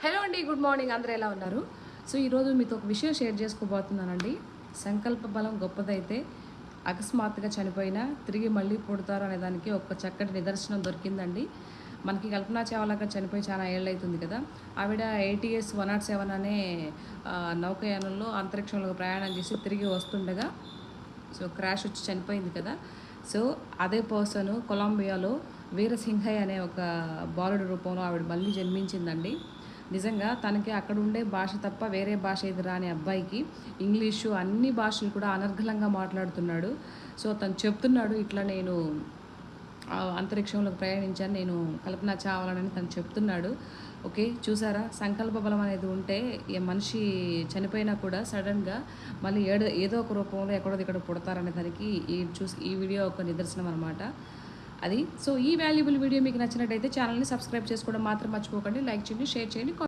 Hello అండి, good morning. అందరూ ఎలా ఉన్నారు? సో ఈరోజు మీతో ఒక విషయం షేర్ చేసుకోబోతున్నానండి. సంకల్ప బలం గొప్పదైతే అకస్మాత్తుగా చనిపోయినా తిరిగి మళ్ళీ పుడతారు అనే దానికి ఒక చక్కటి నిదర్శనం దొరికిందండి. మనకి కల్పనా చావ్లా గారు చనిపోయి చాలా ఏళ్ళైతుంది కదా. ఆవిడ ATS 107 అనే నౌకాయానంలో అంతరిక్షంలో ప్రయాణం చేసి తిరిగి వస్తుండగా క్రాష్ వచ్చి చనిపోయింది కదా. సో అదే పర్సన్ కొలంబియాలో వీరసింహయ్య అనే ఒక బాలుడి రూపంలో ఆవిడ మళ్ళీ జన్మించిందండి. నిజంగా తనకి అక్కడ ఉండే భాష తప్ప వేరే భాష ఏది రాని అబ్బాయికి ఇంగ్లీషు అన్ని భాషలు కూడా అనర్గళంగా మాట్లాడుతున్నాడు. సో తను చెప్తున్నాడు, ఇట్లా నేను అంతరిక్షంలోకి ప్రయాణించాను, నేను కల్పనా చావ్లానని తను చెప్తున్నాడు. ఓకే, చూసారా, సంకల్ప బలం అనేది ఉంటే ఏ మనిషి చనిపోయినా కూడా సడన్గా మళ్ళీ ఏదో ఒక రూపంలో ఎక్కడో ఇక్కడ పుడతారనే దానికి ఈ వీడియో ఒక నిదర్శనం అనమాట. అది సో ఈ వాల్యుబుల్ వీడియో మీకు నచ్చినట్టయితే ఛానల్ని సబ్స్క్రైబ్ చేసుకోవడం మాత్రం మర్చిపోకండి. లైక్ చేయండి, షేర్ చేయండి.